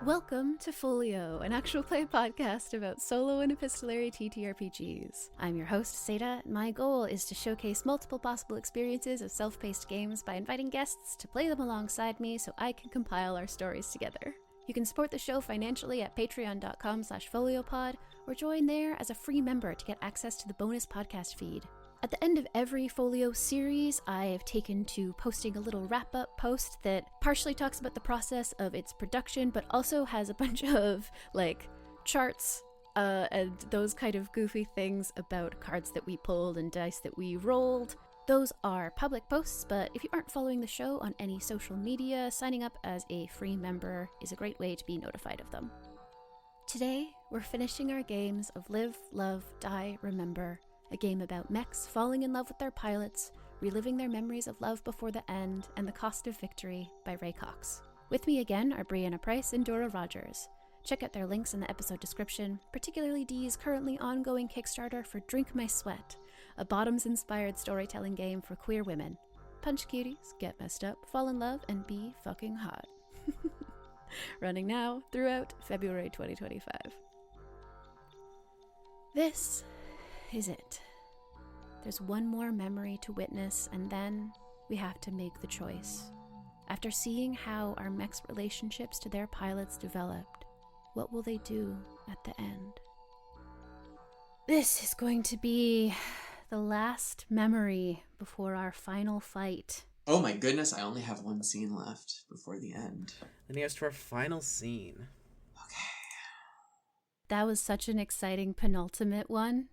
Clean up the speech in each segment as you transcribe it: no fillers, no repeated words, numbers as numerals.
Welcome to Folio, an actual play podcast about solo and epistolary TTRPGs. I'm your host, Satah, and my goal is to showcase multiple possible experiences of self-paced games by inviting guests to play them alongside me so I can compile our stories together. You can support the show financially at patreon.com/foliopod, or join there as a free member to get access to the bonus podcast feed. At the end of every Folio series, I have taken to posting a little wrap-up post that partially talks about the process of its production, but also has a bunch of, charts and those kind of goofy things about cards that we pulled and dice that we rolled. Those are public posts, but if you aren't following the show on any social media, signing up as a free member is a great way to be notified of them. Today, we're finishing our games of Live, Love, Die, Remember, a game about mechs falling in love with their pilots, reliving their memories of love before the end, and the cost of victory by Ray Cox. With me again are Brianna Price and Dora Rogers. Check out their links in the episode description, particularly Dee's currently ongoing Kickstarter for Drink My Sweat, a bottoms-inspired storytelling game for queer women. Punch cuties, get messed up, fall in love, and be fucking hot. Running now throughout February 2025. This is it. There's one more memory to witness, and then we have to make the choice. After seeing how our mech's relationships to their pilots developed, what will they do at the end? This is going to be the last memory before our final fight. Oh my goodness, I only have one scene left before the end. Then here's to our final scene. Okay. That was such an exciting penultimate one.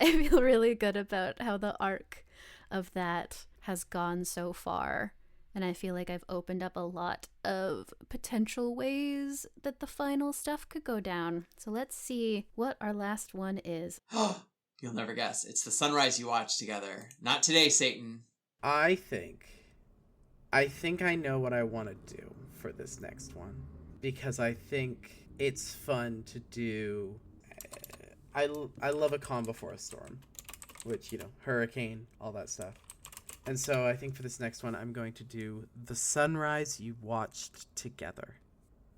I feel really good about how the arc of that has gone so far. And I feel like I've opened up a lot of potential ways that the final stuff could go down. So let's see what our last one is. You'll never guess. It's the sunrise you watched together. Not today, Satan. I think I know what I want to do for this next one. Because I think it's fun to do. I love a calm before a storm, which, hurricane, all that stuff. And so I think for this next one, I'm going to do the sunrise you watched together.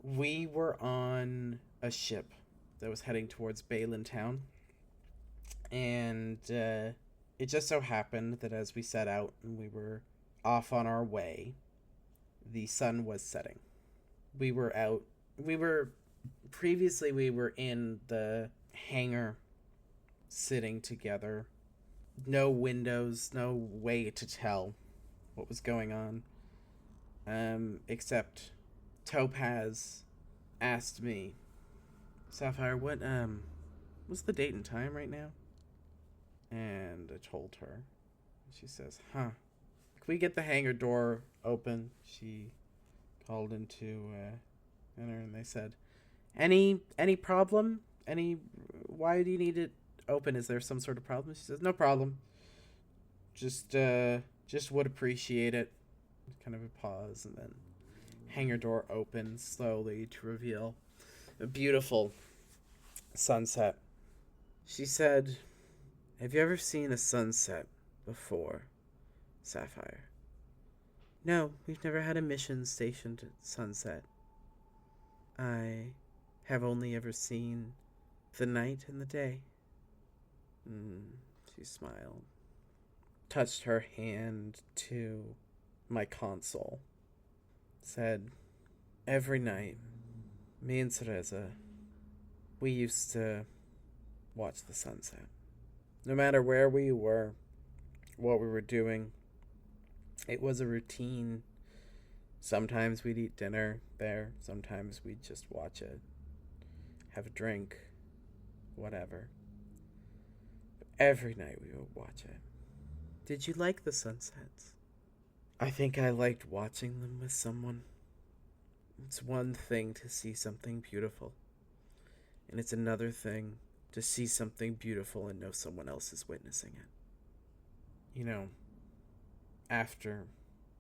We were on a ship that was heading towards Balin Town. And it just so happened that as we set out and we were off on our way, the sun was setting. We were in the hangar sitting together. No windows, no way to tell what was going on. Except Topaz asked me, Sapphire, what's the date and time right now? And I told her. She says, Can we get the hangar door open? She called into enter, and they said, Any problem? Why do you need it open? Is there some sort of problem? She says, no problem. Just would appreciate it. Kind of a pause, and then hangar door opens slowly to reveal a beautiful sunset. She said, have you ever seen a sunset before, Sapphire? No, we've never had a mission stationed at sunset. I have only ever seen the night and the day. She smiled, touched her hand to my console, said, every night, me and Cereza, we used to watch the sunset. No matter where we were, what we were doing, it was a routine. Sometimes we'd eat dinner there, sometimes we'd just watch it, have a drink, whatever. Every night we would watch it. Did you like the sunsets? I think I liked watching them with someone. It's one thing to see something beautiful, and it's another thing to see something beautiful and know someone else is witnessing it. After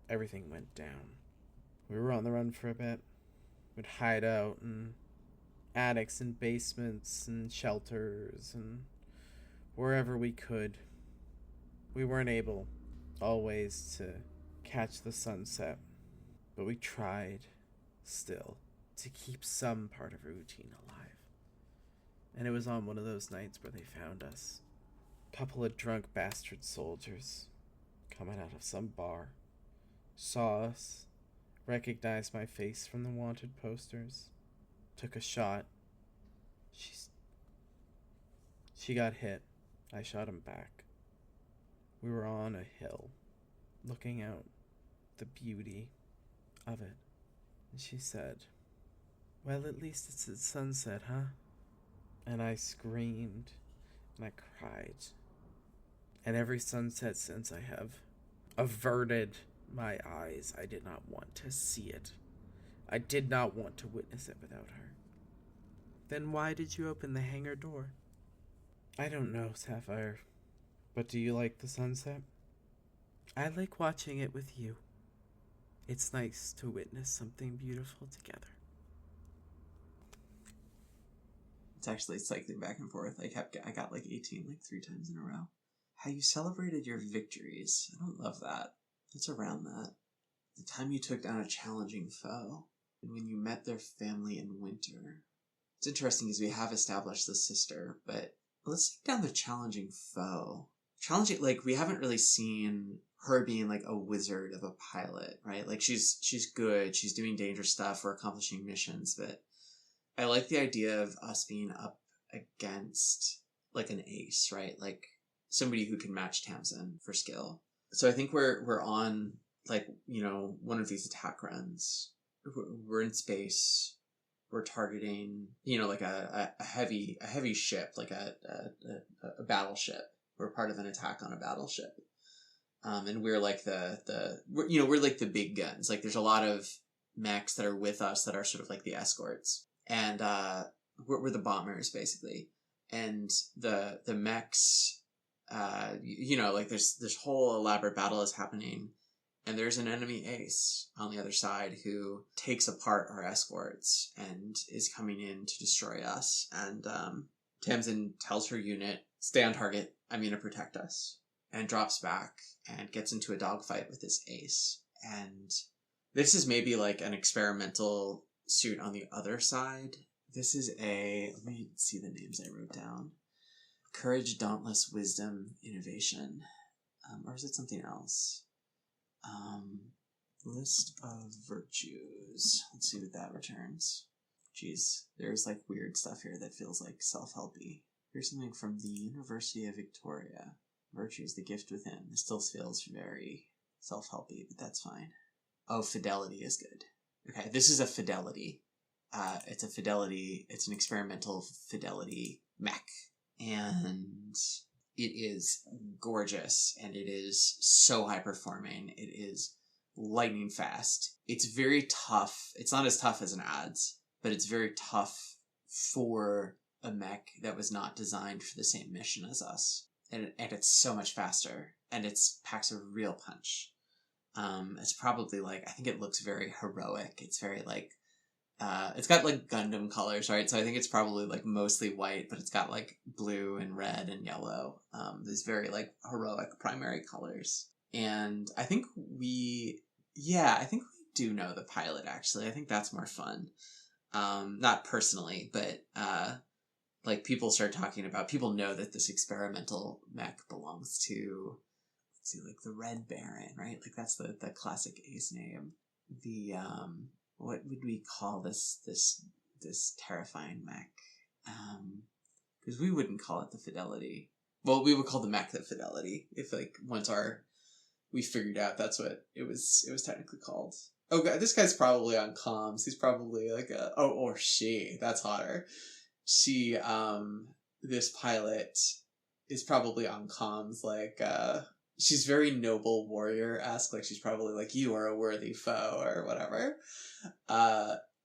everything went down, we were on the run for a bit. We'd hide out in attics and basements and shelters and wherever we could. We weren't able always to catch the sunset, but we tried still to keep some part of a routine alive. And it was on one of those nights where they found us. Couple of drunk bastard soldiers coming out of some bar, saw us, recognized my face from the wanted posters, took a shot. She got hit. I shot him back. We were on a hill, looking out the beauty of it. And she said, "Well, at least it's at sunset, huh?" And I screamed, and I cried. And every sunset since, I have averted my eyes. I did not want to see it. I did not want to witness it without her. Then why did you open the hangar door? I don't know, Sapphire. But do you like the sunset? I like watching it with you. It's nice to witness something beautiful together. It's actually cycling back and forth. I got like 18 like 3 times in a row. How you celebrated your victories. I don't love that. It's around that. The time you took down a challenging foe. And when you met their family in winter. It's interesting because we have established the sister, but let's take down the challenging foe. Challenging, like, we haven't really seen her being like a wizard of a pilot, right? Like, she's good, she's doing dangerous stuff, we're accomplishing missions, but I like the idea of us being up against like an ace, right? Like somebody who can match Tamsin for skill. So I think we're on like, you know, one of these attack runs. We're in space. We're targeting, you know, like a heavy ship, like a battleship. We're part of an attack on a battleship. And we're like we're like the big guns. Like there's a lot of mechs that are with us that are sort of like the escorts. And we're the bombers basically. And the mechs, you know, like this whole elaborate battle is happening. And there's an enemy ace on the other side who takes apart our escorts and is coming in to destroy us. And Tamsin tells her unit, "Stay on target, I'm going to protect us." And drops back and gets into a dogfight with this ace. And this is maybe like an experimental suit on the other side. This is let me see the names I wrote down. Courage, Dauntless, Wisdom, Innovation. Or is it something else? List of virtues. Let's see what that returns. Jeez, there's like weird stuff here that feels like self-helpy. Here's something from the University of Victoria. Virtues, the gift within. This still feels very self-helpy, but that's fine. Oh, fidelity is good. Okay, this is a fidelity. It's an experimental fidelity mech. And it is gorgeous, and it is so high-performing. It is lightning fast. It's very tough. It's not as tough as an ADS, but it's very tough for a mech that was not designed for the same mission as us. And it's so much faster, and it packs a real punch. It's probably like, I think it looks very heroic. It's very like, it's got like Gundam colors, right? So I think it's probably like mostly white, but it's got like blue and red and yellow. These very like heroic primary colors. And I think we do know the pilot, actually. I think that's more fun. Not personally, but like people know that this experimental mech belongs to, let's see, like the Red Baron, right? Like that's the classic ace name. The what would we call this terrifying mech? Because we wouldn't call it the Fidelity. Well, we would call the mech the Fidelity if like once we figured out that's what it was technically called. Oh god, this guy's probably on comms. He's probably like or she. That's hotter. She this pilot is probably on comms like she's very noble warrior-esque, like she's probably like, "You are a worthy foe," or whatever.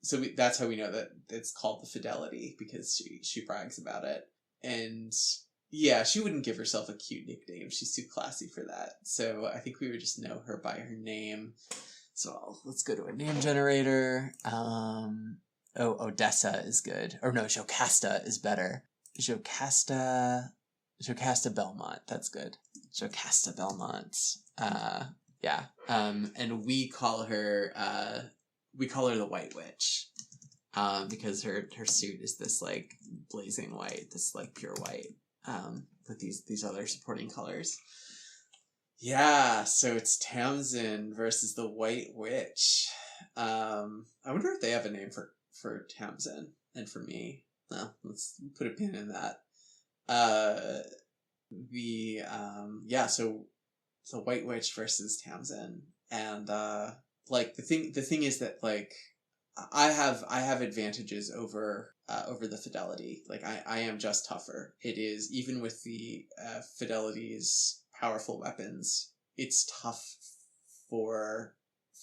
So that's how we know that it's called the Fidelity, because she brags about it. And yeah, she wouldn't give herself a cute nickname. She's too classy for that. So I think we would just know her by her name. So let's go to a name generator. Odessa is good. Or no, Jocasta is better. Jocasta Belmont. That's good. Jocasta Belmont. Yeah. And we call her the White Witch. because her suit is this like blazing white, this like pure white, with these other supporting colors. Yeah, so it's Tamsin versus the White Witch. I wonder if they have a name for Tamsin and for me. No, let's put a pin in that. So the White Witch versus Tamsin, and like the thing is that like I have advantages over the Fidelity. Like I am just tougher. It is, even with the Fidelity's powerful weapons, it's tough for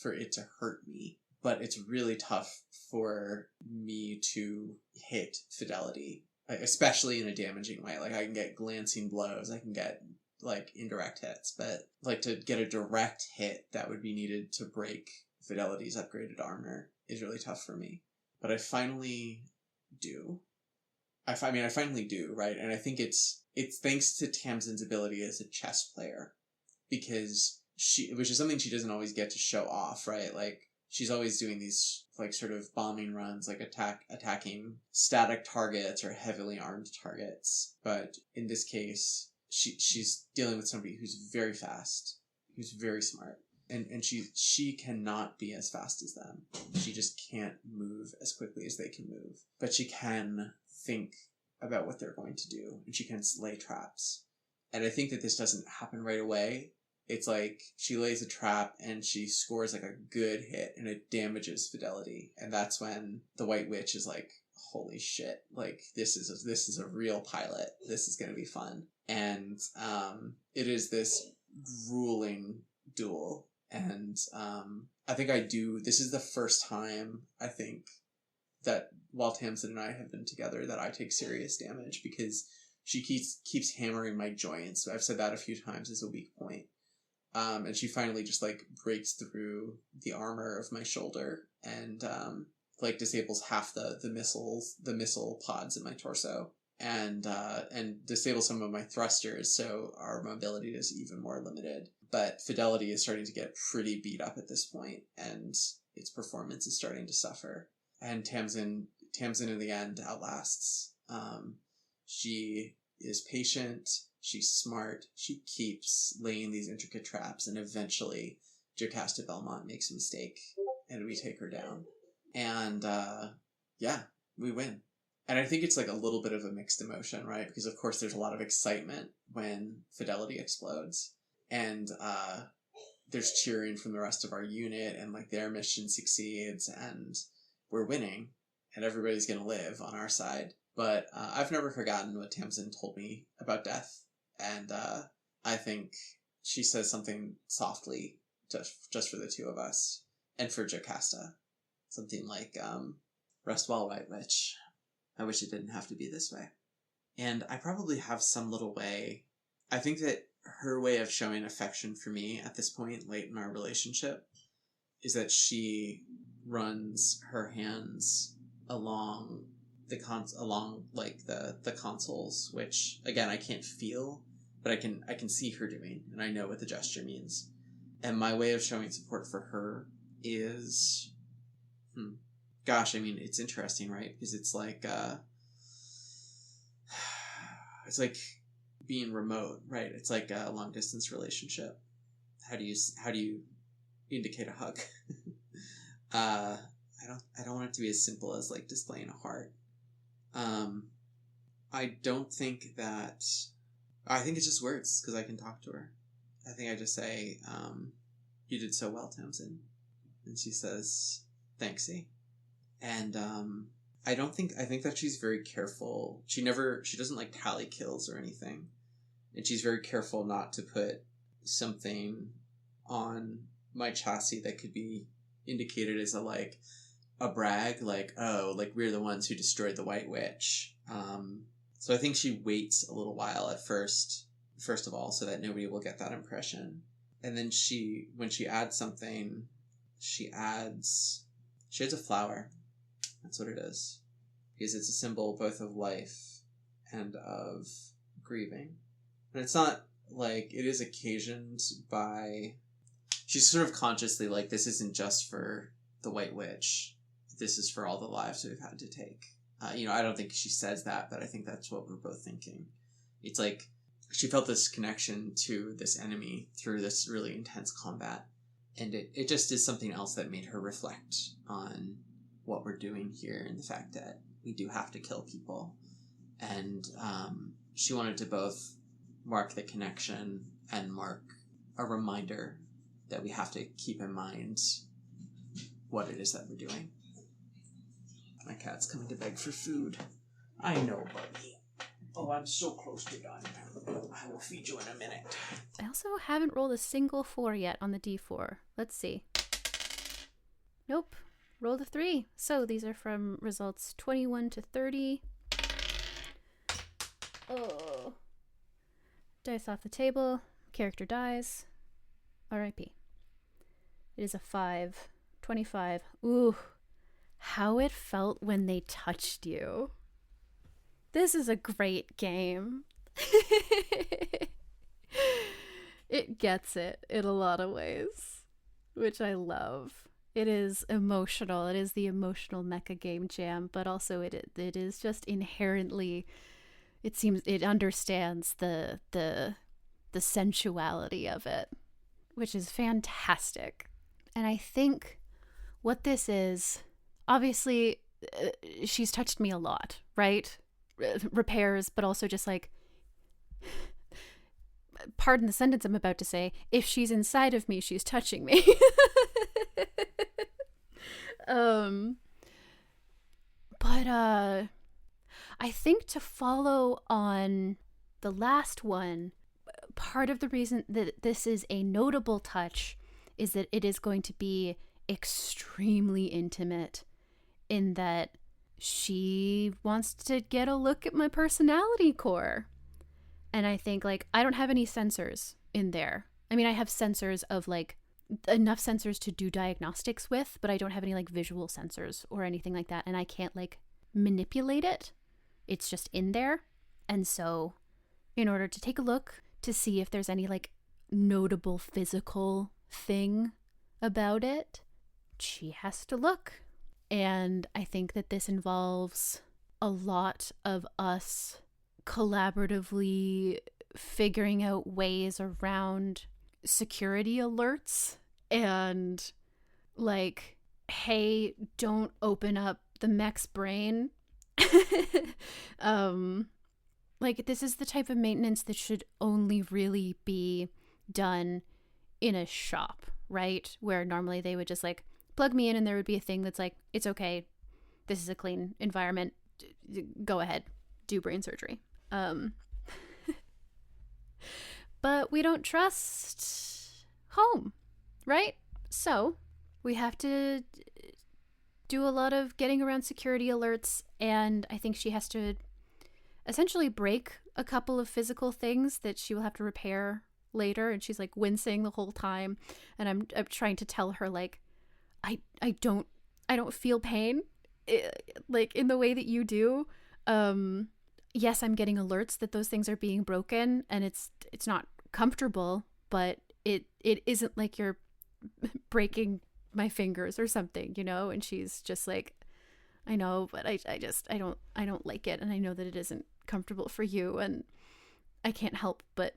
it to hurt me, but it's really tough for me to hit Fidelity, like, especially in a damaging way. Like I can get glancing blows, I can get like indirect hits, but like to get a direct hit that would be needed to break Fidelity's upgraded armor is really tough for me. But I finally do. I finally do, right? And I think it's thanks to Tamsin's ability as a chess player, because which is something she doesn't always get to show off, right? Like she's always doing these like sort of bombing runs, like attacking static targets or heavily armed targets. But in this case, she's dealing with somebody who's very fast, who's very smart. And she cannot be as fast as them. She just can't move as quickly as they can move. But she can think about what they're going to do, and she can lay traps. And I think that this doesn't happen right away. It's like she lays a trap and she scores like a good hit and it damages Fidelity. And that's when the White Witch is like, holy shit, like this is a real pilot. This is going to be fun. And it is this grueling duel. And I think this is the first time, I think, that while Tamsin and I have been together, that I take serious damage, because she keeps hammering my joints. I've said that a few times as a weak point. And she finally just like breaks through the armor of my shoulder and like disables half the missile pods in my torso, and disables some of my thrusters, so our mobility is even more limited. But Fidelity is starting to get pretty beat up at this point, and its performance is starting to suffer. And Tamsin in the end outlasts. She is patient, she's smart, she keeps laying these intricate traps, and eventually Jocasta Belmont makes a mistake, and we take her down. And we win. And I think it's like a little bit of a mixed emotion, right? Because of course there's a lot of excitement when Fidelity explodes. And there's cheering from the rest of our unit, and like their mission succeeds, and we're winning, and everybody's gonna live on our side. But I've never forgotten what Tamsin told me about death, and I think she says something softly just for the two of us, and for Jocasta, something like, "Rest well, White Witch. I wish it didn't have to be this way." And I probably have some little way. I think that her way of showing affection for me at this point, late in our relationship, is that she runs her hands along the consoles, which again I can't feel, but I can see her doing, and I know what the gesture means. And my way of showing support for her is, gosh, I mean, it's interesting, right? Because it's like being remote, right? It's like a long distance relationship. How do you indicate a hug? I don't want it to be as simple as like displaying a heart. I don't think that. I think it's just words, because I can talk to her. I think I just say, "You did so well, Tamsin," and she says, "Thanksy." And I think that she's very careful. She doesn't like tally kills or anything. And she's very careful not to put something on my chassis that could be indicated as a brag, like, oh, like we're the ones who destroyed the White Witch. So I think she waits a little while at first of all, so that nobody will get that impression. And then when she adds something, she adds a flower. That's what it is. Because it's a symbol both of life and of grieving. And it's not like, it is occasioned by, she's sort of consciously like, this isn't just for the White Witch. this is for all the lives we've had to take. I don't think she says that, but I think that's what we're both thinking. It's like she felt this connection to this enemy through this really intense combat. And it just is something else that made her reflect on what we're doing here and the fact that we do have to kill people. And she wanted to both mark the connection and mark a reminder that we have to keep in mind what it is that we're doing. My cat's coming to beg for food. I know, buddy. Oh, I'm so close to done. I will feed you in a minute. I also haven't rolled a single 4 yet on the D4. Let's see. Nope. Rolled a 3. So these are from results 21 to 30. Oh. Dice off the table. Character dies. R.I.P. It is a 5. 25. Ooh. How it felt when they touched you. This is a great game. It gets it in a lot of ways, which I love. It is emotional. It is the emotional mecha game jam, but also it is just inherently, it seems it understands the sensuality of it, which is fantastic. And I think what this is, obviously, she's touched me a lot, right? Repairs, but also just like, pardon the sentence I'm about to say, if she's inside of me, she's touching me. But I think to follow on the last one, part of the reason that this is a notable touch is that it is going to be extremely intimate, in that she wants to get a look at my personality core. And I think, like, I don't have any sensors in there. I mean, I have sensors of, like, enough sensors to do diagnostics with, but I don't have any, like, visual sensors or anything like that. And I can't, like, manipulate it. It's just in there. And so, in order to take a look to see if there's any, like, notable physical thing about it, she has to look. And I think that this involves a lot of us collaboratively figuring out ways around security alerts and, like, hey, don't open up the mech's brain. Like, this is the type of maintenance that should only really be done in a shop, right? Where normally they would just, like, plug me in and there would be a thing that's like, it's okay, this is a clean environment, go ahead, do brain surgery. But we don't trust home, right? So we have to do a lot of getting around security alerts, and I think she has to essentially break a couple of physical things that she will have to repair later, and she's like wincing the whole time, and I'm trying to tell her, like, I don't feel pain like in the way that you do. Yes, I'm getting alerts that those things are being broken, and it's not comfortable, but it isn't like you're breaking my fingers or something, you know? And she's just like, I know, but I don't like it, and I know that it isn't comfortable for you, and I can't help but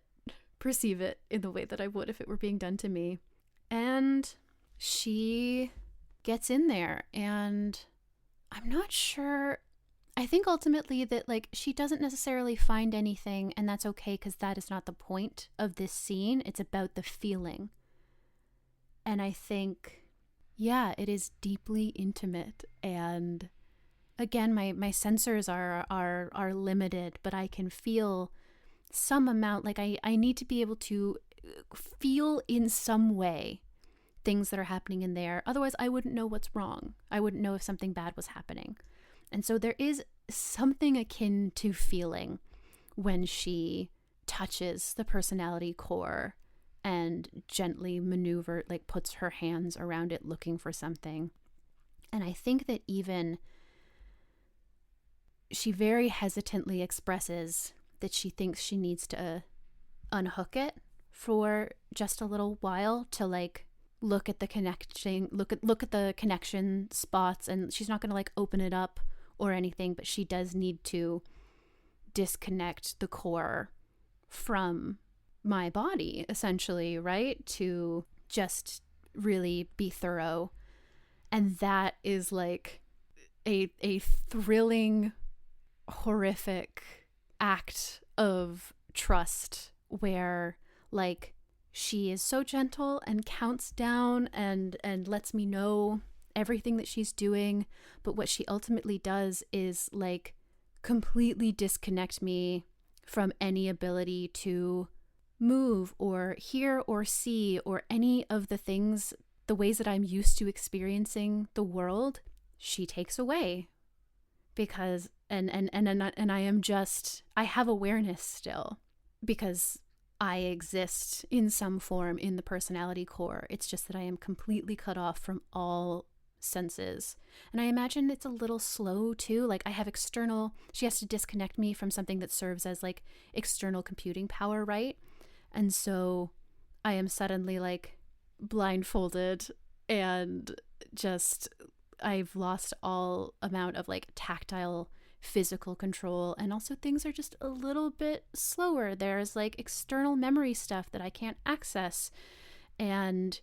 perceive it in the way that I would if it were being done to me. And she gets in there, and I'm not sure. I think ultimately that, like, she doesn't necessarily find anything, and that's okay, because that is not the point of this scene. It's about the feeling. And I think, yeah, it is deeply intimate. And again, my sensors are limited, but I can feel some amount. Like, I need to be able to feel in some way things that are happening in there. Otherwise, I wouldn't know what's wrong. I wouldn't know if something bad was happening. And so there is something akin to feeling when she touches the personality core and gently puts her hands around it looking for something. And I think that even she very hesitantly expresses that she thinks she needs to unhook it for just a little while to, like, look at the connection spots, and she's not going to like open it up or anything, but she does need to disconnect the core from my body, essentially, right? To just really be thorough. And that is like a thrilling, horrific act of trust, where like she is so gentle and counts down and lets me know everything that she's doing, but what she ultimately does is like completely disconnect me from any ability to move or hear or see or any of the things, the ways that I'm used to experiencing the world. She takes away, because and I am just, I have awareness still because I exist in some form in the personality core. It's just that I am completely cut off from all senses. And I imagine it's a little slow too. Like I have she has to disconnect me from something that serves as like external computing power, right? And so I am suddenly like blindfolded and just, I've lost all amount of like tactile physical control, and also things are just a little bit slower. There's like external memory stuff that I can't access, and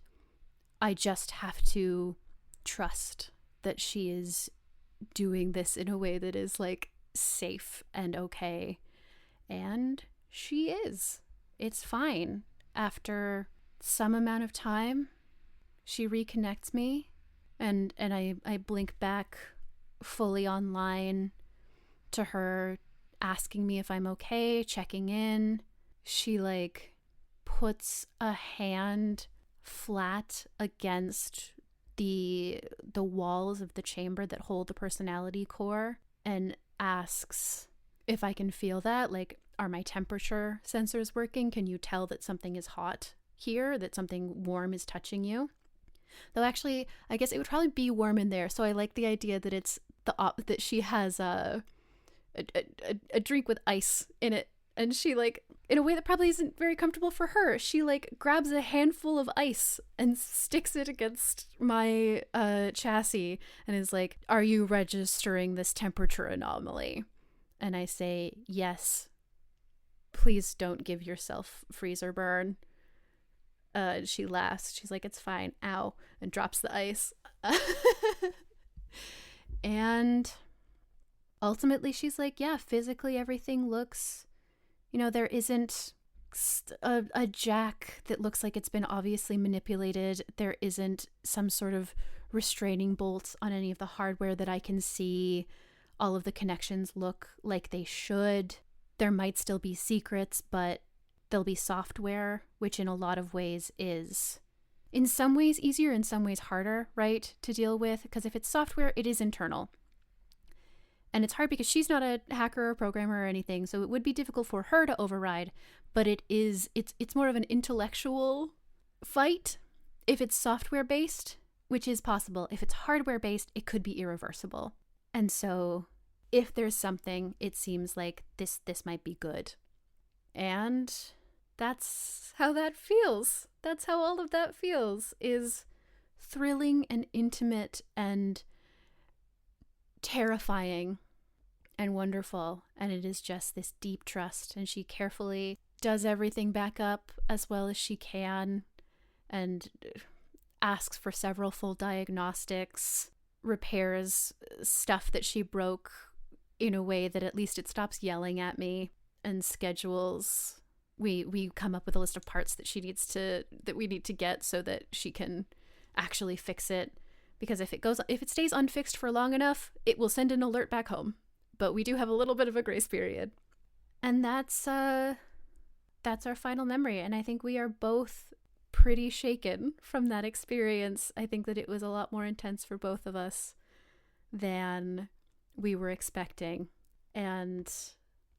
I just have to trust that she is doing this in a way that is like safe and okay. And she is. It's fine. After some amount of time, she reconnects me, and I blink back fully online to her, asking me if I'm okay, checking in. She like puts a hand flat against the walls of the chamber that hold the personality core and asks if I can feel that. Like, are my temperature sensors working? Can you tell that something is hot here, that something warm is touching you? Though actually, I guess it would probably be warm in there. So I like the idea that it's that she has a drink with ice in it, and she like, in a way that probably isn't very comfortable for her, she like grabs a handful of ice and sticks it against my chassis and is like, are you registering this temperature anomaly? And I say, yes, please don't give yourself freezer burn. She laughs. She's like, it's fine. Ow. And drops the ice. And ultimately she's like, yeah, physically everything looks, there isn't a jack that looks like it's been obviously manipulated. There isn't some sort of restraining bolts on any of the hardware that I can see. All of the connections look like they should. There might still be secrets, but there'll be software, which in a lot of ways is in some ways easier, in some ways harder, right, to deal with. Because if it's software, it is internal. And it's hard because she's not a hacker or programmer or anything, so it would be difficult for her to override. But it's more of an intellectual fight if it's software-based, which is possible. If it's hardware-based, it could be irreversible. And so if there's something, it seems like this might be good. And that's how that feels. That's how all of that feels, is thrilling and intimate and terrifying and wonderful. And it is just this deep trust. And she carefully does everything back up as well as she can and asks for several full diagnostics, repairs stuff that she broke in a way that at least it stops yelling at me, and schedules. We come up with a list of parts that we need to get so that she can actually fix it. Because if it stays unfixed for long enough, it will send an alert back home. But we do have a little bit of a grace period. And that's our final memory. And I think we are both pretty shaken from that experience. I think that it was a lot more intense for both of us than we were expecting. And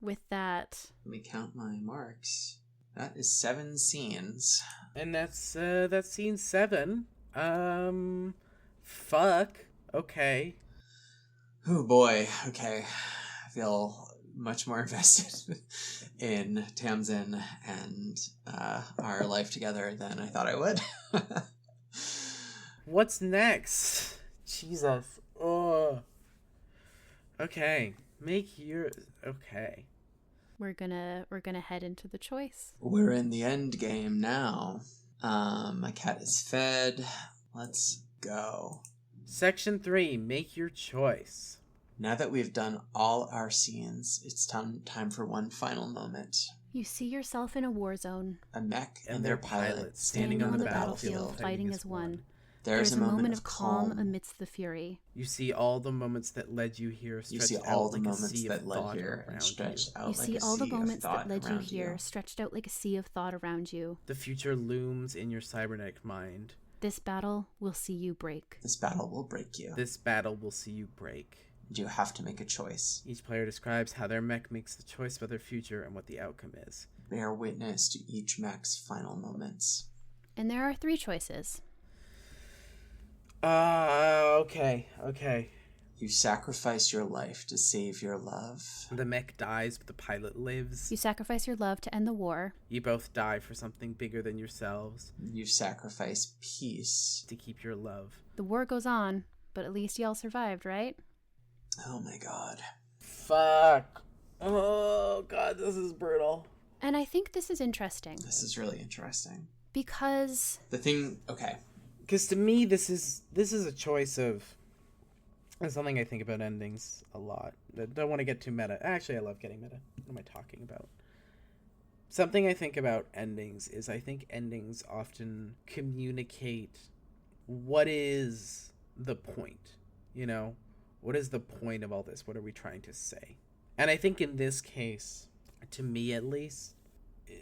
with that, let me count my marks. That is 7 scenes. And that's scene 7. Fuck. Okay. Oh boy. Okay. I feel much more invested in Tamsin and our life together than I thought I would. What's next? Jesus. Oh. Okay. Make your... Okay. We're gonna head into the choice. We're in the end game now. My cat is fed. Let's go. Section 3. Make your choice. Now that we've done all our scenes, it's time for one final moment. You see yourself in a war zone. A mech and their pilot Standing on the battlefield, fighting as one. There's a moment of calm amidst the fury. You see all the moments that led you here stretched out like a sea of thought around you. You see all the moments that led you here stretched out like a sea of thought around you. The future looms in your cybernetic mind. This battle will see you break. This battle will break you. This battle will see you break. And you have to make a choice. Each player describes how their mech makes the choice about their future and what the outcome is. Bear witness to each mech's final moments. And there are 3 choices. Okay. You sacrifice your life to save your love. The mech dies, but the pilot lives. You sacrifice your love to end the war. You both die for something bigger than yourselves. You sacrifice peace. To keep your love. The war goes on, but at least y'all survived, right? Oh my god. Fuck. Oh god, this is brutal. And I think this is interesting. This is really interesting. Because... Okay. Because to me, this is a choice of... It's something I think about endings a lot. I don't want to get too meta. Actually, I love getting meta. What am I talking about? Something I think about endings is I think endings often communicate what is the point, you know? What is the point of all this? What are we trying to say? And I think in this case, to me at least,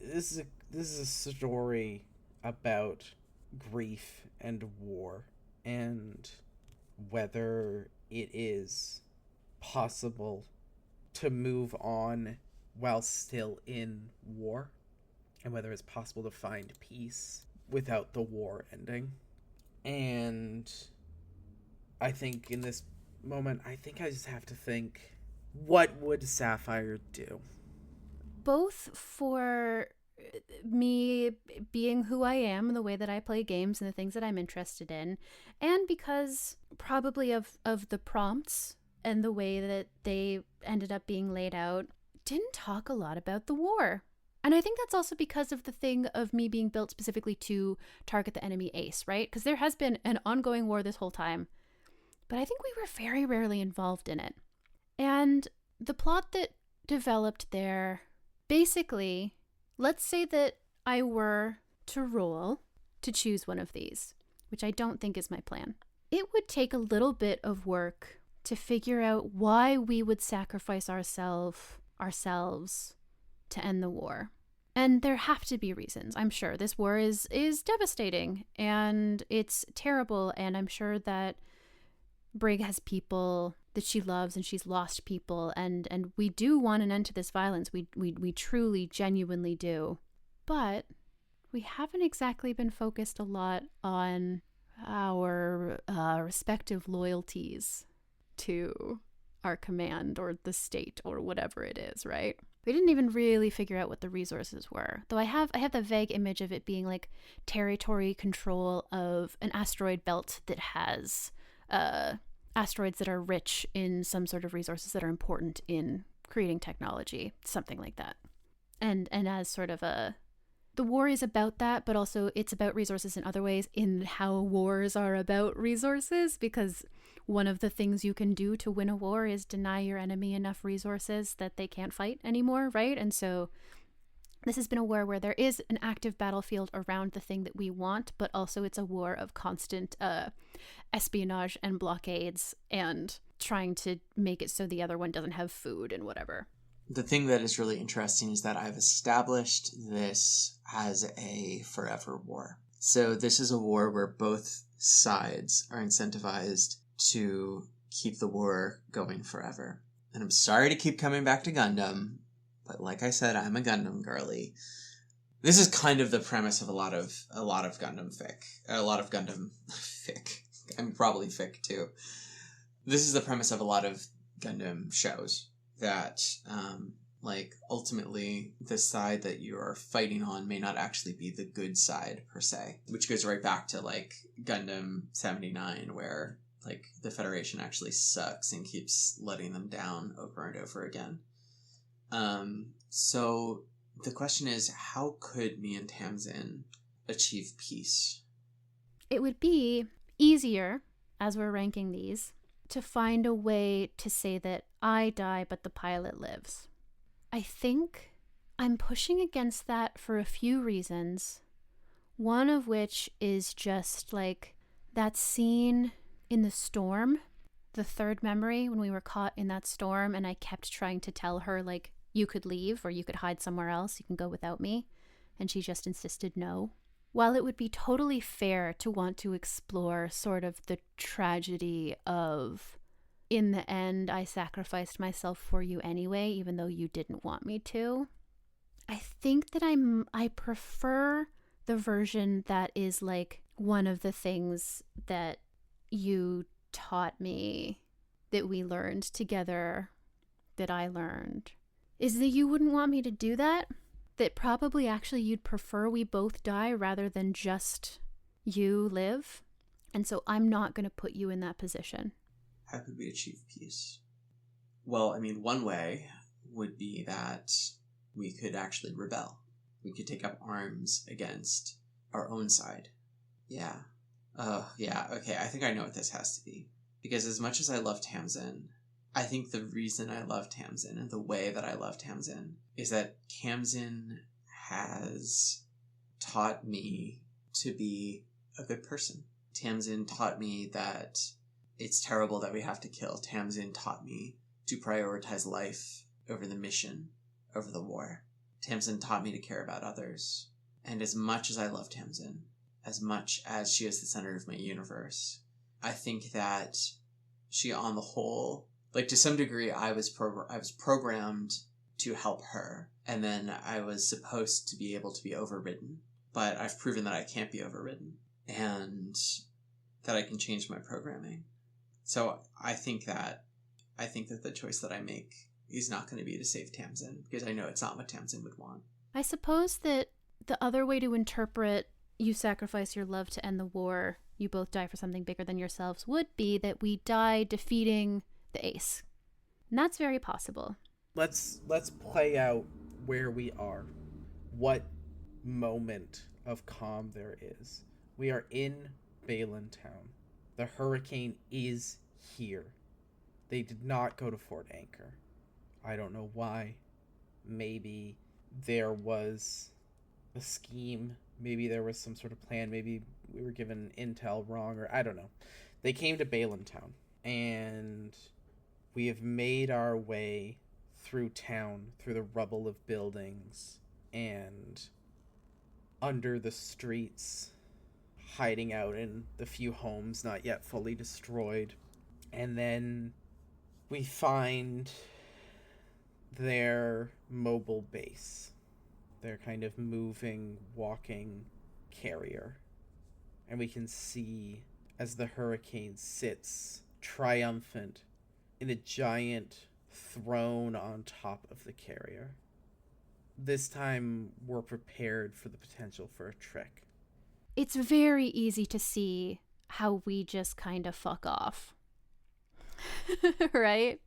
this is a story about grief and war and whether it is possible to move on while still in war, and whether it's possible to find peace without the war ending. And I think in this moment, I just have to think, what would Sapphire do? Both for me being who I am and the way that I play games and the things that I'm interested in, and because probably of the prompts and the way that they ended up being laid out, didn't talk a lot about the war. And I think that's also because of the thing of me being built specifically to target the enemy ace, right? Because there has been an ongoing war this whole time, but I think we were very rarely involved in it. And the plot that developed there, basically, let's say that I were to roll to choose one of these, which I don't think is my plan. It would take a little bit of work to figure out why we would sacrifice ourselves to end the war. And there have to be reasons. I'm sure this war is devastating and it's terrible, and I'm sure that Brig has people that she loves and she's lost people, and we do want an end to this violence. We truly, genuinely do. But we haven't exactly been focused a lot on our respective loyalties to our command or the state or whatever it is, right? We didn't even really figure out what the resources were. Though I have the vague image of it being like territory control of an asteroid belt that has asteroids that are rich in some sort of resources that are important in creating technology, something like that. And as sort of the war is about that, but also it's about resources in other ways, in how wars are about resources, because one of the things you can do to win a war is deny your enemy enough resources that they can't fight anymore, right? And so this has been a war where there is an active battlefield around the thing that we want, but also it's a war of constant espionage and blockades and trying to make it so the other one doesn't have food and whatever. The thing that is really interesting is that I've established this as a forever war. So this is a war where both sides are incentivized to keep the war going forever. And I'm sorry to keep coming back to Gundam, but like I said, I'm a Gundam girly. This is kind of the premise of a lot of Gundam fic. A lot of Gundam fic. I'm probably fic too. This is the premise of a lot of Gundam shows, that Like, ultimately, the side that you are fighting on may not actually be the good side, per se. Which goes right back to, like, Gundam 79, where, like, the Federation actually sucks and keeps letting them down over and over again. So the question is, how could me and Tamsin achieve peace? It would be easier, as we're ranking these, to find a way to say that I die but the pilot lives. I think I'm pushing against that for a few reasons. One of which is just like that scene in the storm, the third memory when we were caught in that storm and I kept trying to tell her, like, you could leave or you could hide somewhere else, you can go without me. And she just insisted no. While it would be totally fair to want to explore sort of the tragedy of, in the end, I sacrificed myself for you anyway, even though you didn't want me to, I think that I prefer the version that is like one of the things that you taught me, that we learned together, that I learned, is that you wouldn't want me to do that. That probably actually you'd prefer we both die rather than just you live. And so I'm not going to put you in that position. How could we achieve peace? Well, I mean, one way would be that we could actually rebel. We could take up arms against our own side. Yeah. Yeah, okay, I think I know what this has to be. Because as much as I love Tamsin, I think the reason I love Tamsin and the way that I love Tamsin is that Tamsin has taught me to be a good person. Tamsin taught me that it's terrible that we have to kill. Tamsin taught me to prioritize life over the mission, over the war. Tamsin taught me to care about others. And as much as I love Tamsin, as much as she is the center of my universe, I think that she, on the whole, like, to some degree, I was programmed to help her, and then I was supposed to be able to be overridden. But I've proven that I can't be overridden, and that I can change my programming. So I think that the choice that I make is not going to be to save Tamsin, because I know it's not what Tamsin would want. I suppose that the other way to interpret you sacrifice your love to end the war, you both die for something bigger than yourselves, would be that we die defeating the ace. And that's very possible. Let's play out where we are. What moment of calm there is. We are in Balin Town. The hurricane is here. They did not go to Fort Anchor. I don't know why. Maybe there was a scheme. Maybe there was some sort of plan. Maybe we were given intel wrong, or I don't know. They came to Balin Town, and we have made our way through town, through the rubble of buildings, and under the streets, hiding out in the few homes not yet fully destroyed. And then we find their mobile base, their kind of moving, walking carrier. And we can see as the hurricane sits triumphant in a giant throne on top of the carrier. This time we're prepared for the potential for a trick. It's very easy to see how we just kind of fuck off. Right?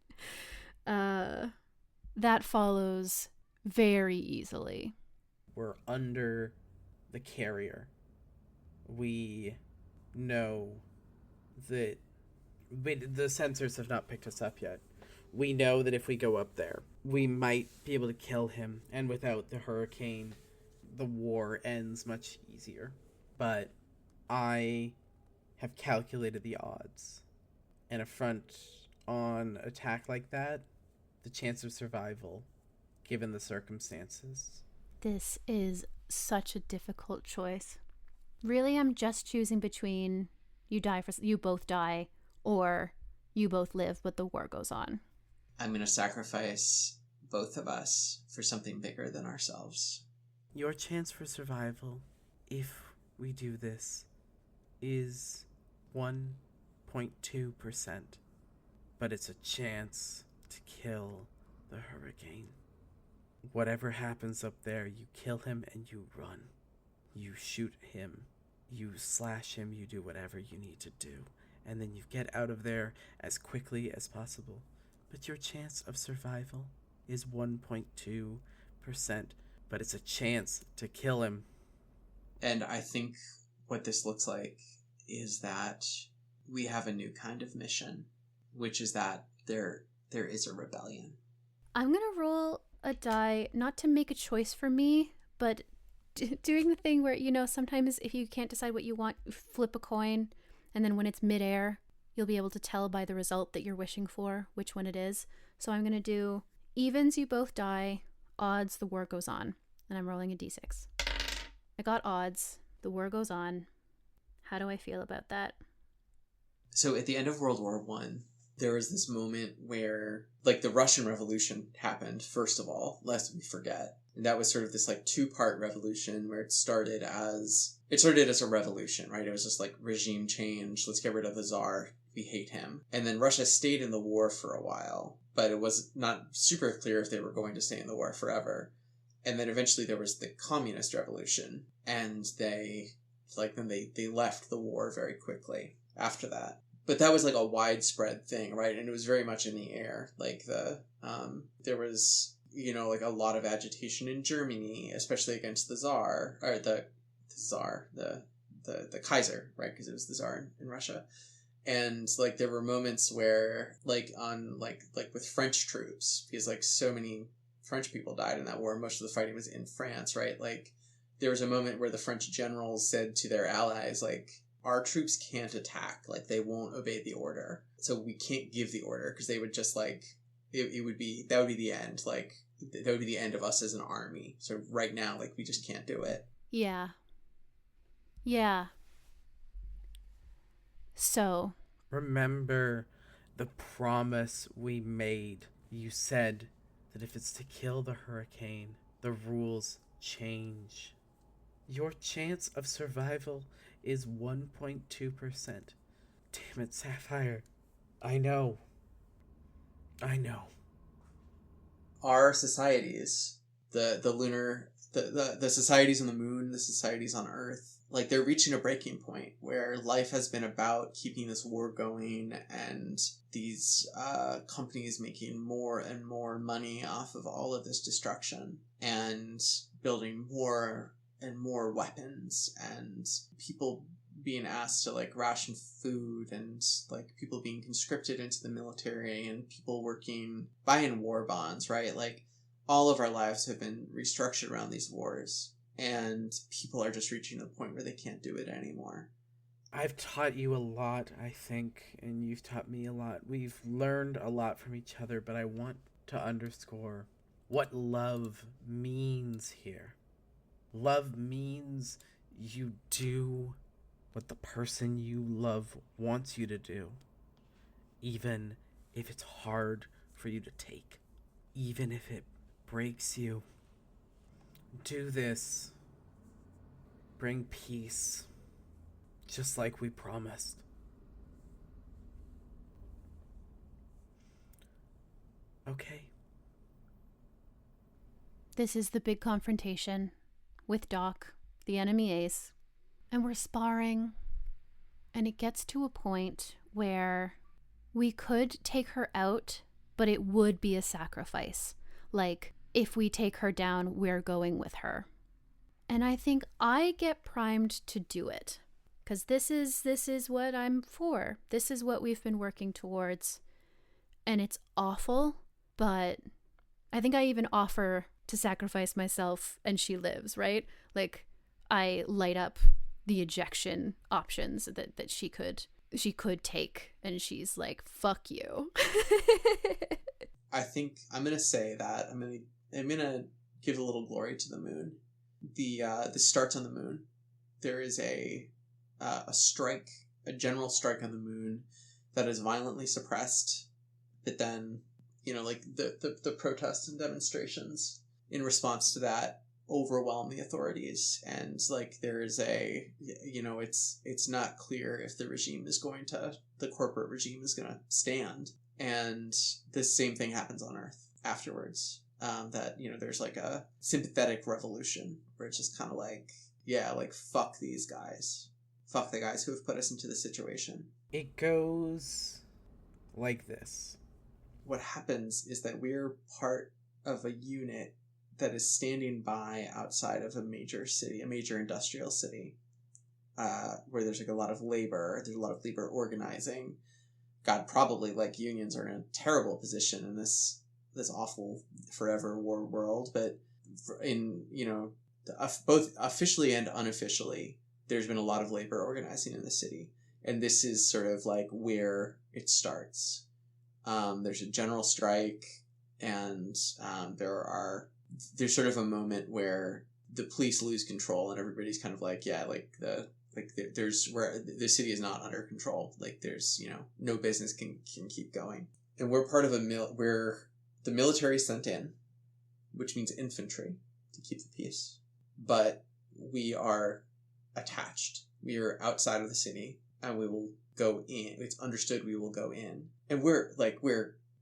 That follows very easily. We're under the carrier. We know that the sensors have not picked us up yet. We know that if we go up there, we might be able to kill him, and without the hurricane, the war ends much easier. But I have calculated the odds. And a front-on attack like that, the chance of survival, given the circumstances. This is such a difficult choice. Really, I'm just choosing between you both die, or you both live but the war goes on. I'm going to sacrifice both of us for something bigger than ourselves. Your chance for survival, if we do this, is 1.2%. But it's a chance to kill the hurricane. Whatever happens up there, you kill him and you run. You shoot him, you slash him, you do whatever you need to do, and then you get out of there as quickly as possible. But your chance of survival is 1.2%, but it's a chance to kill him. And I think what this looks like is that we have a new kind of mission, which is that there is a rebellion. I'm going to roll a die, not to make a choice for me, but doing the thing where, sometimes if you can't decide what you want, flip a coin, and then when it's midair, you'll be able to tell by the result that you're wishing for which one it is. So I'm going to do evens, you both die, odds, the war goes on. And I'm rolling a d6. I got odds, the war goes on. How do I feel about that? So at the end of World War I, there was this moment where, the Russian Revolution happened, first of all, lest we forget. And that was sort of this, two-part revolution where it started as a revolution, right? It was just, regime change. Let's get rid of the Tsar. We hate him. And then Russia stayed in the war for a while, but it was not super clear if they were going to stay in the war forever. And then eventually there was the Communist Revolution, and they left the war very quickly after that. But that was a widespread thing, right? And it was very much in the air. There was, a lot of agitation in Germany, especially against the Tsar, or the Kaiser, right? Because it was the Tsar in Russia. And there were moments where with French troops, because so many French people died in that war, most of the fighting was in France, right? There was a moment where the French generals said to their allies, our troops can't attack, they won't obey the order, so we can't give the order, because they would just that would be the end, that would be the end of us as an army. So right now, we just can't do it. Yeah. So remember the promise we made. You said that if it's to kill the hurricane, the rules change. Your chance of survival is 1.2%. Damn it, Sapphire. I know. Our societies, the lunar, the societies on the moon, the societies on Earth, they're reaching a breaking point where life has been about keeping this war going, and these companies making more and more money off of all of this destruction, and building more and more weapons, and people being asked to ration food, and people being conscripted into the military, and people buying war bonds, right? All of our lives have been restructured around these wars, and people are just reaching the point where they can't do it anymore. I've taught you a lot, I think, and you've taught me a lot. We've learned a lot from each other, but I want to underscore what love means here. Love means you do what the person you love wants you to do, even if it's hard for you to take, even if it breaks you. Do this. Bring peace, just like we promised. Okay. this is the big confrontation with Doc, the enemy ace, and we're sparring, and it gets to a point where we could take her out, but it would be a sacrifice. If we take her down, we're going with her. And I think I get primed to do it, because this is what I'm for. This is what we've been working towards, and it's awful, but I think I even offer to sacrifice myself and she lives, right? I light up the ejection options that she could take, and she's like, fuck you. I think I'm gonna say that I'm gonna give a little glory to the moon. This starts on the moon. There is a strike, a general strike on the moon that is violently suppressed, but then the protests and demonstrations in response to that overwhelm the authorities, and there is it's not clear if the corporate regime is going to stand, and the same thing happens on Earth afterwards. that, there's like a sympathetic revolution where it's just kind of like, yeah, like fuck these guys. Fuck the guys who have put us into this situation. It goes like this. What happens is that we're part of a unit that is standing by outside of a major city, a major industrial city, where there's like a lot of labor. There's a lot of labor organizing. God, probably like unions are in a terrible position in this awful forever war world. But both officially and unofficially, there's been a lot of labor organizing in the city, and this is sort of like where it starts. There's a general strike, and there's sort of a moment where the police lose control, and everybody's kind of like, yeah, there's where the city is not under control. Like there's, no business can keep going, and we're part of we're the military sent in, which means infantry to keep the peace, but we are attached. We are outside of the city, and we will go in. It's understood we will go in. And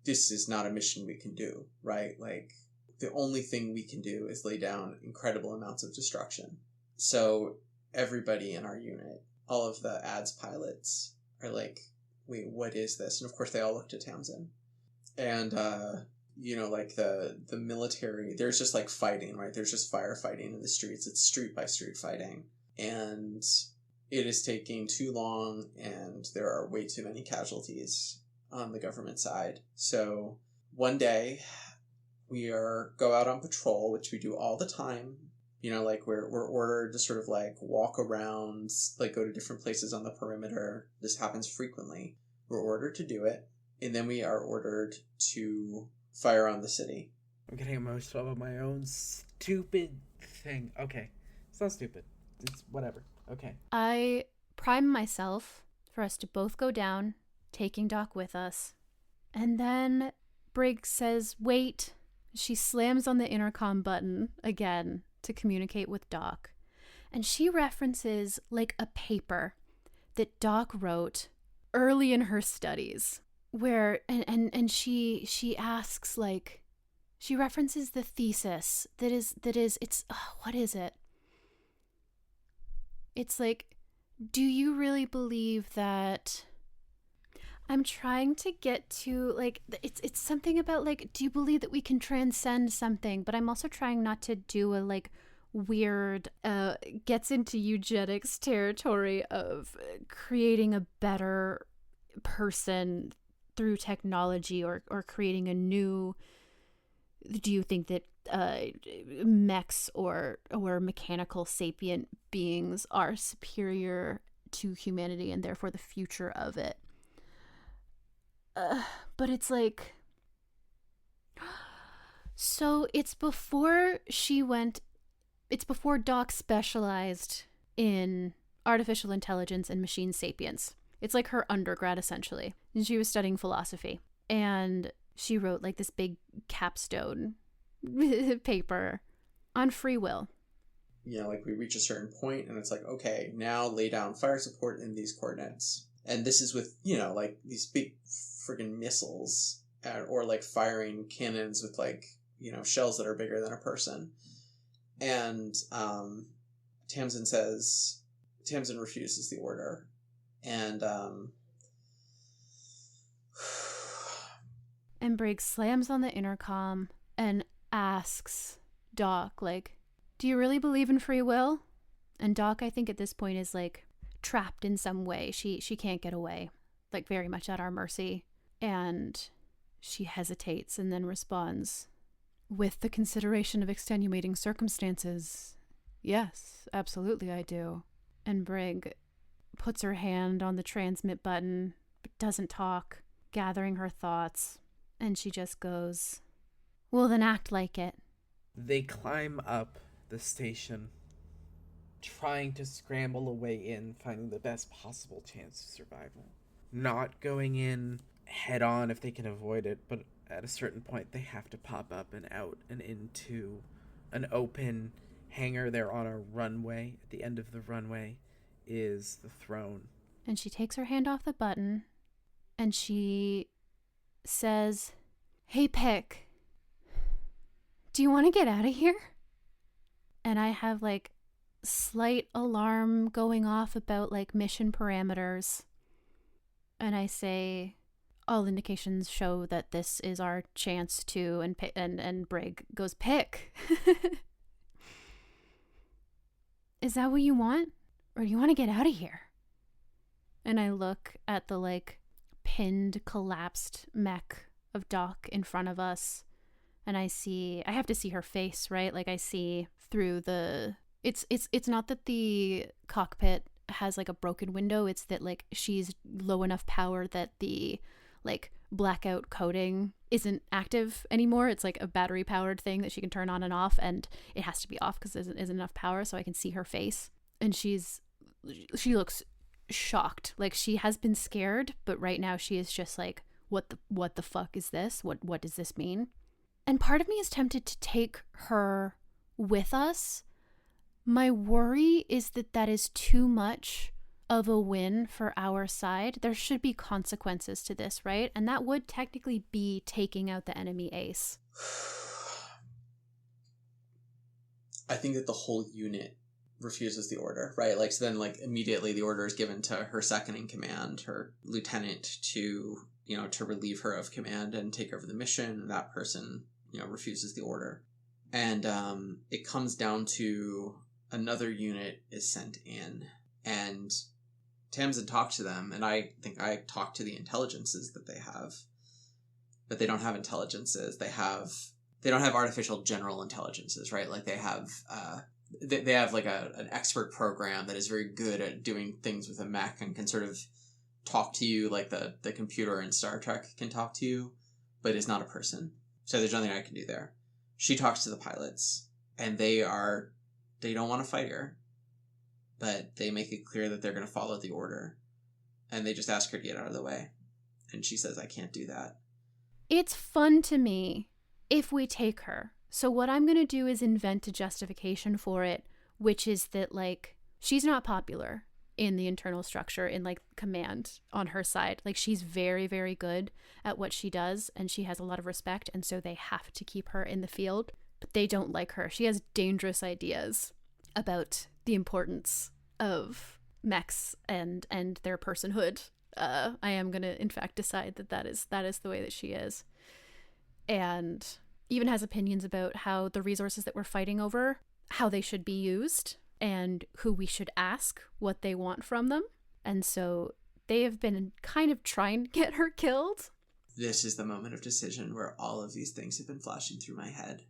this is not a mission we can do, right? Like, the only thing we can do is lay down incredible amounts of destruction. So everybody in our unit, all of the ads pilots are like, wait, what is this? And of course they all look to Tamsin. And, the military, there's just like fighting, right? There's just firefighting in the streets. It's street by street fighting. And it is taking too long, and there are way too many casualties on the government side. So one day we go out on patrol, which we do all the time. We're ordered to sort of like walk around, like go to different places on the perimeter. This happens frequently. We're ordered to do it, and then we are ordered to fire on the city. I'm getting emotional about my own stupid thing. Okay, it's not stupid. It's whatever. Okay. I prime myself for us to both go down, taking Doc with us. And then Briggs says, wait. She slams on the intercom button again to communicate with Doc. And she references like a paper that Doc wrote early in her studies, where and she asks, like, she references the thesis that is it's what is it? It's like, do you really believe that? I'm trying to get to, like, it's something about, like, do you believe that we can transcend something? But I'm also trying not to do a, like, weird, gets into eugenics territory of creating a better person through technology or creating a new, do you think that mechs or mechanical sapient beings are superior to humanity and therefore the future of it? But it's like, so it's before Doc specialized in artificial intelligence and machine sapience. It's like her undergrad, essentially. And she was studying philosophy. And she wrote like this big capstone paper on free will. Like we reach a certain point and it's like, okay, now lay down fire support in these coordinates. And this is with, like these big friggin' missiles or like firing cannons with like, shells that are bigger than a person. And Tamsin refuses the order. And and Briggs slams on the intercom and asks Doc, like, do you really believe in free will? And Doc, I think at this point, is like trapped in some way. She can't get away, like very much at our mercy. And she hesitates and then responds, with the consideration of extenuating circumstances, yes, absolutely I do. And Brig puts her hand on the transmit button, but doesn't talk, gathering her thoughts. And she just goes, well, then act like it. They climb up the station, trying to scramble a way in, finding the best possible chance of survival. Not going in head on if they can avoid it, but at a certain point they have to pop up and out and into an open hangar. They're on a runway. At the end of the runway is the throne. And she takes her hand off the button and she says, hey, Pick, do you want to get out of here? And I have like slight alarm going off about like mission parameters. And I say, all indications show that this is our chance to, and Brig goes, pick. Is that what you want? Or do you want to get out of here? And I look at the like pinned, collapsed mech of Doc in front of us. And I have to see her face, right? Like I see through the, it's not that the cockpit has like a broken window. It's that like she's low enough power that the like blackout coating isn't active anymore. It's like a battery powered thing that she can turn on and off, and it has to be off because there isn't enough power, so I can see her face. And she looks shocked. Like she has been scared, but right now she is just like, what the fuck is this? What does this mean? And part of me is tempted to take her with us. My worry is that is too much of a win for our side. There should be consequences to this, right? And that would technically be taking out the enemy ace. I think that the whole unit refuses the order, right? Like, so then like immediately the order is given to her second in command, her lieutenant, to, you know, to relieve her of command and take over the mission. That person, you know, refuses the order. And it comes down to another unit is sent in, and Tamsin talked to them, and I think I talked to the intelligences that they have, but they don't have intelligences. They don't have artificial general intelligences, right? Like they have they have like an expert program that is very good at doing things with a mech and can sort of talk to you like the computer in Star Trek can talk to you, but is not a person. So there's nothing I can do there. She talks to the pilots, and they don't want to fight her, but they make it clear that they're going to follow the order, and they just ask her to get out of the way. And she says, I can't do that. It's fun to me if we take her. So what I'm going to do is invent a justification for it, which is that, like, she's not popular in the internal structure, in, like, command on her side. Like, she's very, very good at what she does, and she has a lot of respect, and so they have to keep her in the field. But they don't like her. She has dangerous ideas about the importance of mechs and their personhood. I am going to, in fact, decide that is the way that she is. And even has opinions about how the resources that we're fighting over, how they should be used, and who we should ask what they want from them. And so they have been kind of trying to get her killed. This is the moment of decision where all of these things have been flashing through my head.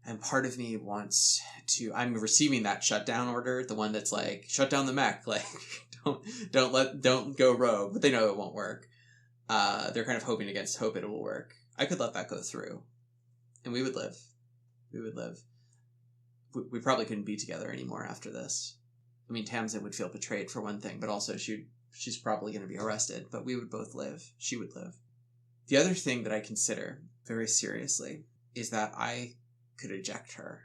And part of me wants to, I'm receiving that shutdown order, the one that's like, shut down the mech, like, don't go rogue, but they know it won't work. They're kind of hoping against hope it will work. I could let that go through, and we would live. We probably couldn't be together anymore after this. I mean, Tamsin would feel betrayed for one thing, but also she's probably going to be arrested, but we would both live. She would live. The other thing that I consider very seriously is that I could eject her.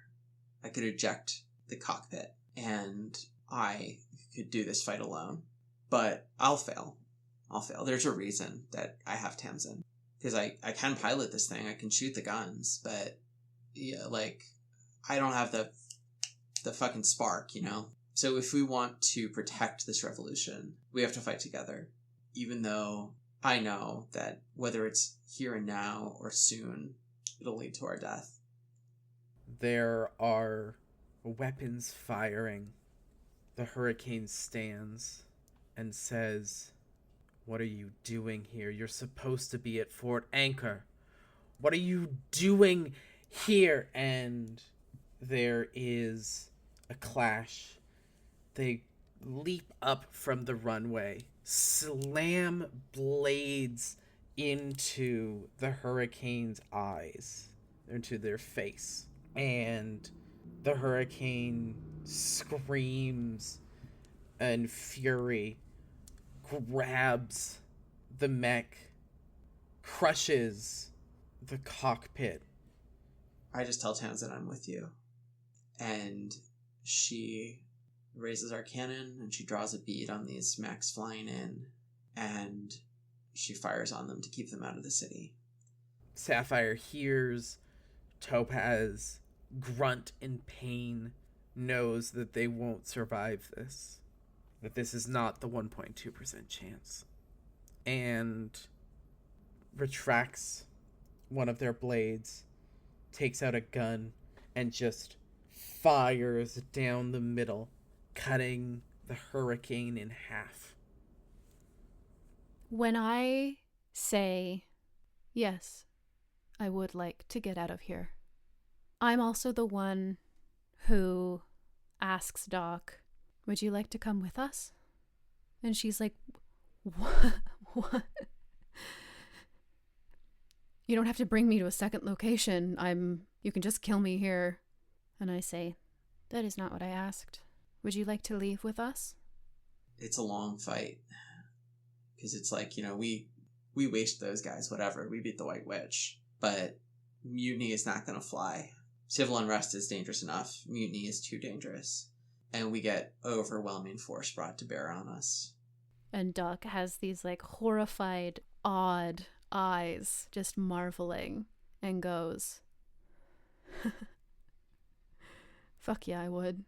I could eject the cockpit, and I could do this fight alone. But I'll fail. There's a reason that I have Tamsin. Because I can pilot this thing, I can shoot the guns, but yeah, like, I don't have the fucking spark, you know? So if we want to protect this revolution, we have to fight together. Even though I know that whether it's here and now or soon, it'll lead to our death. There are weapons firing. The hurricane stands and says, "What are you doing here? You're supposed to be at Fort Anchor. What are you doing here?" And there is a clash. They leap up from the runway, slam blades into the hurricane's eyes, into their face. And the hurricane screams in fury, grabs the mech, crushes the cockpit. I just tell Tamsin I'm with you. And she raises our cannon and she draws a bead on these mechs flying in, and she fires on them to keep them out of the city. Sapphire hears, Topaz grunt in pain, knows that they won't survive this. That this is not the 1.2% chance. And retracts one of their blades, takes out a gun, and just fires down the middle, cutting the hurricane in half. When I say, yes, I would like to get out of here, I'm also the one who asks Doc, would you like to come with us? And she's like, what? You don't have to bring me to a second location. You can just kill me here. And I say, that is not what I asked. Would you like to leave with us? It's a long fight. Because it's like, we waste those guys, whatever. We beat the White Witch. But mutiny is not going to fly. Civil unrest is dangerous enough. Mutiny is too dangerous. And we get overwhelming force brought to bear on us. And Doc has these like horrified, odd eyes, just marveling, and goes, fuck yeah, I would.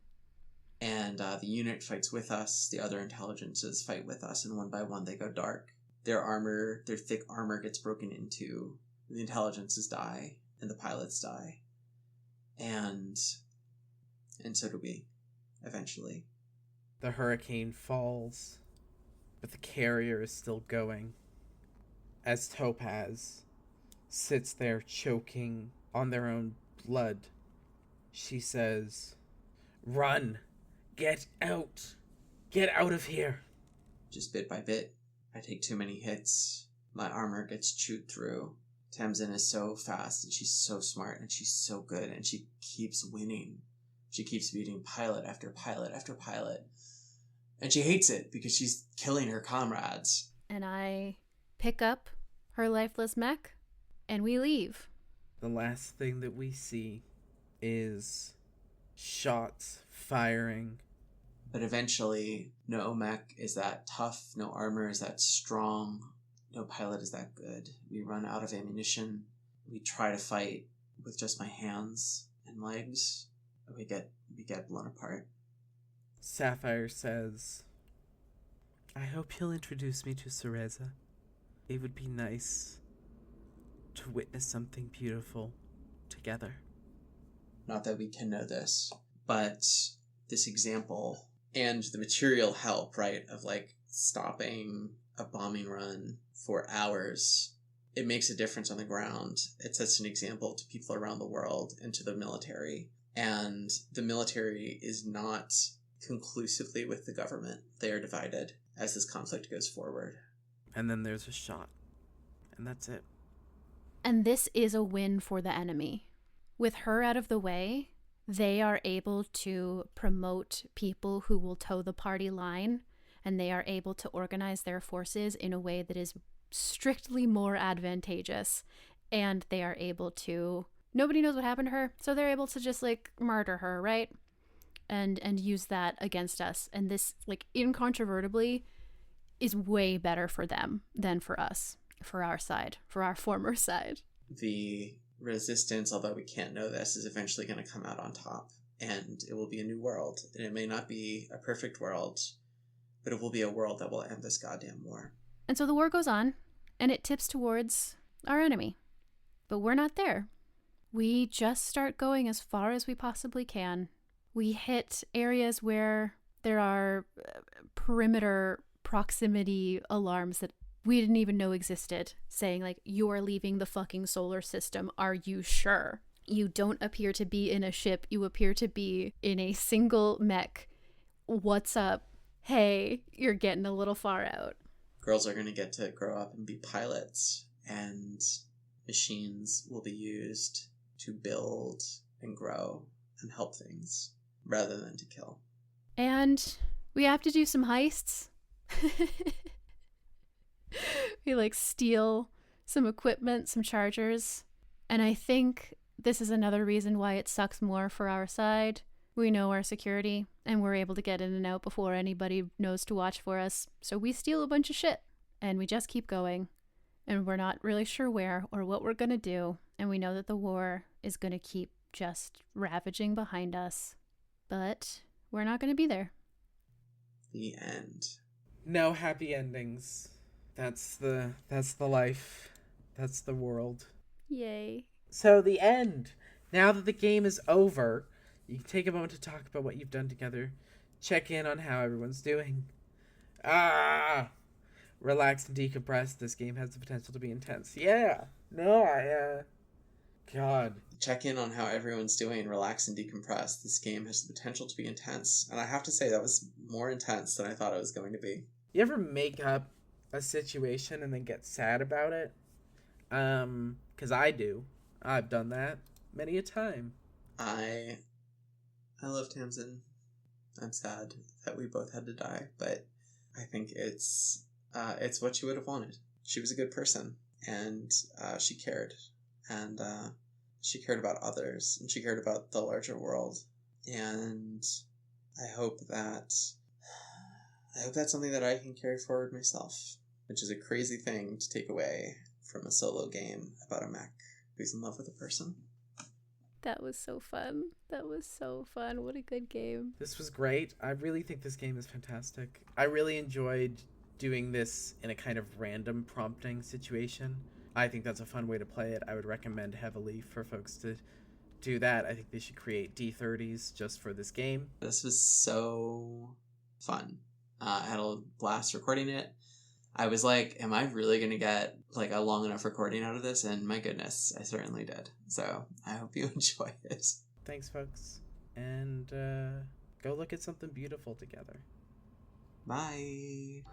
And the unit fights with us. The other intelligences fight with us. And one by one, they go dark. Their thick armor gets broken into. The intelligences die. And the pilots die. And so do we, eventually. The hurricane falls, but the carrier is still going. As Topaz sits there choking on their own blood, she says, run! Get out! Get out of here! Just bit by bit, I take too many hits. My armor gets chewed through. Tamsin is so fast, and she's so smart, and she's so good, and she keeps winning. She keeps beating pilot after pilot after pilot. And she hates it, because she's killing her comrades. And I pick up her lifeless mech, and we leave. The last thing that we see is shots firing. But eventually, no mech is that tough, no armor is that strong, no pilot is that good. We run out of ammunition. We try to fight with just my hands and legs. We get blown apart. Sapphire says, I hope you'll introduce me to Cereza. It would be nice to witness something beautiful together. Not that we can know this, but this example and the material help, right, of like stopping a bombing run for hours, it makes a difference on the ground. It sets an example to people around the world and to the military. And the military is not conclusively with the government. They are divided as this conflict goes forward. And then there's a shot. And that's it. And this is a win for the enemy. With her out of the way, they are able to promote people who will toe the party line, and they are able to organize their forces in a way that is strictly more advantageous. And they are able to... Nobody knows what happened to her, so they're able to just, like, murder her, right? And use that against us. And this, like, incontrovertibly is way better for them than for us, for our side, for our former side. The resistance, although we can't know this, is eventually going to come out on top. And it will be a new world. And it may not be a perfect world, but it will be a world that will end this goddamn war. And so the war goes on, and it tips towards our enemy. But we're not there. We just start going as far as we possibly can. We hit areas where there are perimeter proximity alarms that we didn't even know existed, saying like, you're leaving the fucking solar system. Are you sure? You don't appear to be in a ship. You appear to be in a single mech. What's up? Hey, you're getting a little far out. Girls are going to get to grow up and be pilots, and machines will be used to build and grow and help things rather than to kill. And we have to do some heists. We like steal some equipment, some chargers. And I think this is another reason why it sucks more for our side. We know our security and we're able to get in and out before anybody knows to watch for us. So we steal a bunch of shit and we just keep going. And we're not really sure where or what we're going to do. And we know that the war is going to keep just ravaging behind us. But we're not going to be there. The end. No happy endings. That's the life. That's the world. Yay. So the end. Now that the game is over, you can take a moment to talk about what you've done together. Check in on how everyone's doing. Relax and decompress. This game has the potential to be intense. Yeah. No, God. Check in on how everyone's doing, relax and decompress. This game has the potential to be intense. And I have to say, that was more intense than I thought it was going to be. You ever make up a situation and then get sad about it? 'Cause I do. I've done that many a time. I love Tamsin. I'm sad that we both had to die, but I think it's what she would have wanted. She was a good person, and she cared, and she cared about others, and she cared about the larger world. And I hope that's something that I can carry forward myself, which is a crazy thing to take away from a solo game about a mech who's in love with a person. That was so fun. What a good game. This was great. I really think this game is fantastic. I really enjoyed doing this in a kind of random prompting situation. I think that's a fun way to play it. I would recommend heavily for folks to do that. I think they should create D30s just for this game. This was so fun. I had a blast recording it. I was like, am I really going to get like a long enough recording out of this? And my goodness, I certainly did. So I hope you enjoy it. Thanks, folks. And go look at something beautiful together. Bye.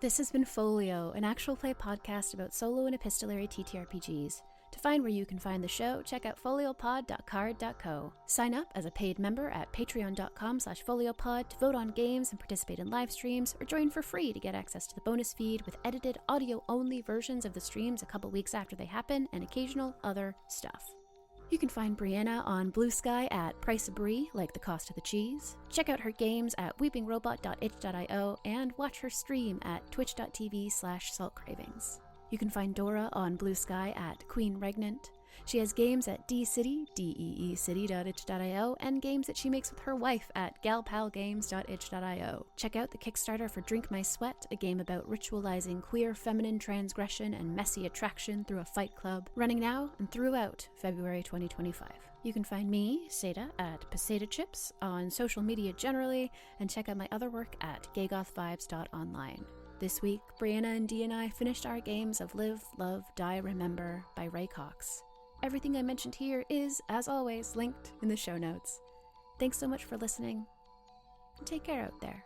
This has been Folio, an actual play podcast about solo and epistolary TTRPGs. To find where you can find the show, check out foliopod.card.co. Sign up as a paid member at patreon.com/foliopod to vote on games and participate in live streams, or join for free to get access to the bonus feed with edited audio-only versions of the streams a couple weeks after they happen and occasional other stuff. You can find Brianna on bluesky at Price of Brie, like the cost of the cheese. Check out her games at weepingrobot.itch.io and watch her stream at twitch.tv/saltcravings. You can find Dora on Bluesky at Queen Regnant. She has games at DCity, deecity.itch.io, and games that she makes with her wife at galpalgames.itch.io. Check out the Kickstarter for Drink My Sweat, a game about ritualizing queer feminine transgression and messy attraction through a fight club, running now and throughout February 2025. You can find me, Satah, at Peseta Chips on social media generally, and check out my other work at gaygothvibes.online. This week, Brianna and Dee and I finished our games of Live, Love, Die, Remember by Ray Cox. Everything I mentioned here is, as always, linked in the show notes. Thanks so much for listening, and take care out there.